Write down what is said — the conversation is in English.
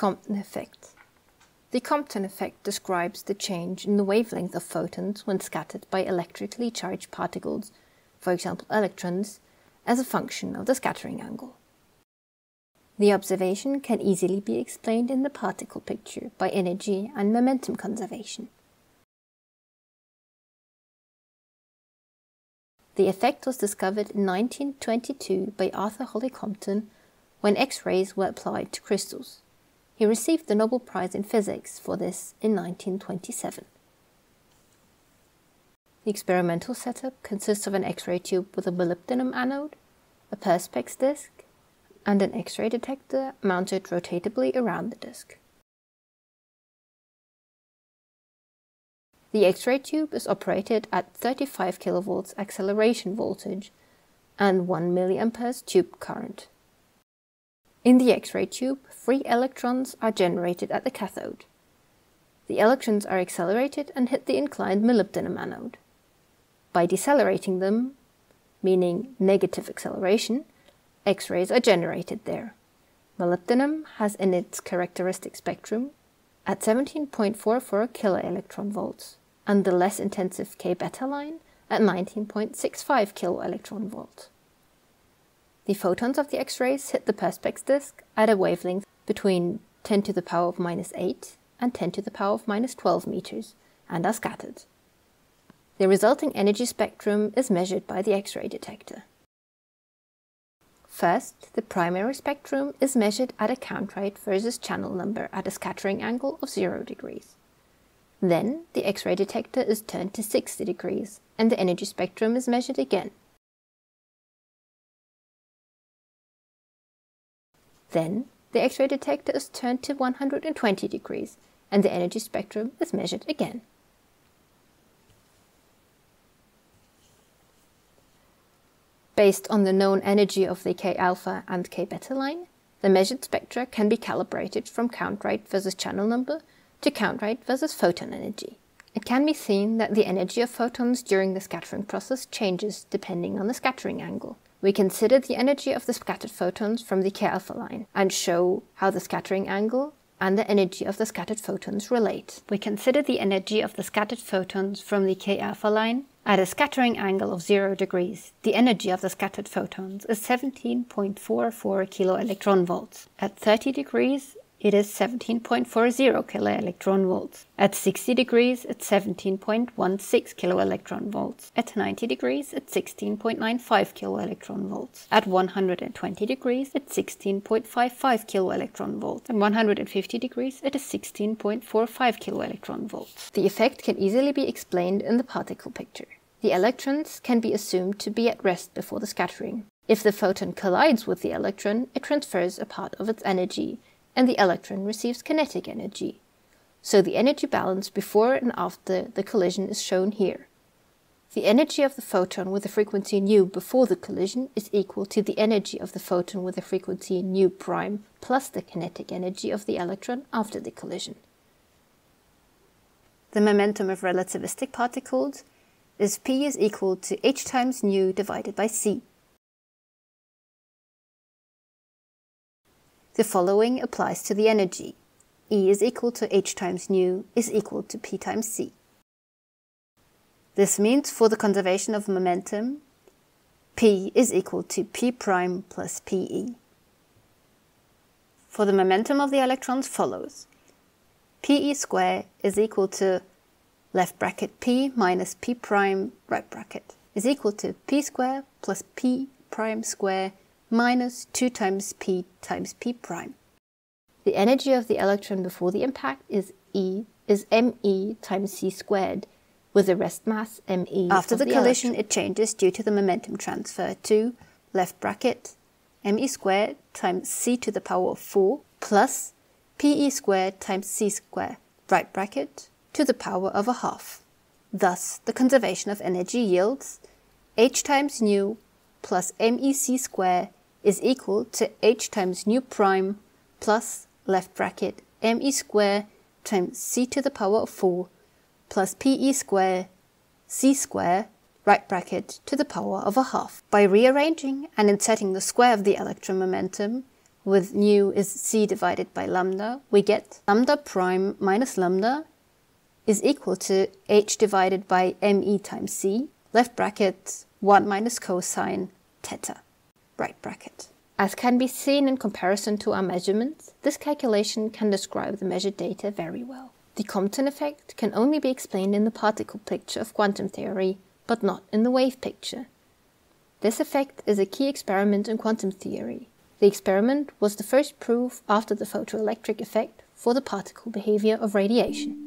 Compton effect. The Compton effect describes the change in the wavelength of photons when scattered by electrically charged particles, for example electrons, as a function of the scattering angle. The observation can easily be explained in the particle picture by energy and momentum conservation. The effect was discovered in 1922 by Arthur Holly Compton when X-rays were applied to crystals. He received the Nobel Prize in Physics for this in 1927. The experimental setup consists of an X-ray tube with a molybdenum anode, a perspex disc, and an X-ray detector mounted rotatably around the disc. The X-ray tube is operated at 35 kV acceleration voltage and 1 mA tube current. In the X-ray tube, free electrons are generated at the cathode. The electrons are accelerated and hit the inclined molybdenum anode. By decelerating them, meaning negative acceleration, X-rays are generated there. Molybdenum has in its characteristic spectrum at 17.44 kiloelectron volts, and the less intensive K-beta line at 19.65 kiloelectron volts. The photons of the X-rays hit the perspex disk at a wavelength between 10 to the power of -8 and 10 to the power of -12 meters and are scattered. The resulting energy spectrum is measured by the X-ray detector. First, the primary spectrum is measured at a count rate versus channel number at a scattering angle of 0 degrees. Then, the X-ray detector is turned to 60 degrees and the energy spectrum is measured again. Then, the X-ray detector is turned to 120 degrees and the energy spectrum is measured again. Based on the known energy of the K-alpha and K-beta line, the measured spectra can be calibrated from count rate versus channel number to count rate versus photon energy. It can be seen that the energy of photons during the scattering process changes depending on the scattering angle. We consider the energy of the scattered photons from the K-alpha line and show how the scattering angle and the energy of the scattered photons relate. We consider the energy of the scattered photons from the K-alpha line at a scattering angle of 0 degrees. The energy of the scattered photons is 17.44 kiloelectron volts. At 30 degrees, it is 17.40 kiloelectron volts. At 60 degrees, it's 17.16 kiloelectron volts. At 90 degrees, it's 16.95 kiloelectron volts. At 120 degrees, it's 16.55 kiloelectron volts. At 150 degrees, it is 16.45 kiloelectron volts. The effect can easily be explained in the particle picture. The electrons can be assumed to be at rest before the scattering. If the photon collides with the electron, it transfers a part of its energy, and the electron receives kinetic energy. So the energy balance before and after the collision is shown here. The energy of the photon with the frequency nu before the collision is equal to the energy of the photon with the frequency nu prime plus the kinetic energy of the electron after the collision. The momentum of relativistic particles is P is equal to h times nu divided by c. The following applies to the energy. E is equal to h times nu is equal to p times c. This means for the conservation of momentum, P is equal to P prime plus Pe. For the momentum of the electrons follows. Pe square is equal to left bracket P minus P prime right bracket is equal to P square plus P prime square minus 2 times P prime. The energy of the electron before the impact is me times c squared, with the rest mass me. After the collision, it changes due to the momentum transfer to left bracket me squared times c to the power of 4 plus pe squared times c squared right bracket to the power of a half. Thus, the conservation of energy yields h times nu plus mec square is equal to h times nu prime plus left bracket me square times c to the power of 4 plus pe square c square right bracket to the power of a half. By rearranging and inserting the square of the electron momentum, with nu is c divided by lambda, we get lambda prime minus lambda is equal to h divided by me times c, left bracket 1 minus cosine theta, right bracket. As can be seen in comparison to our measurements, this calculation can describe the measured data very well. The Compton effect can only be explained in the particle picture of quantum theory, but not in the wave picture. This effect is a key experiment in quantum theory. The experiment was the first proof after the photoelectric effect for the particle behavior of radiation.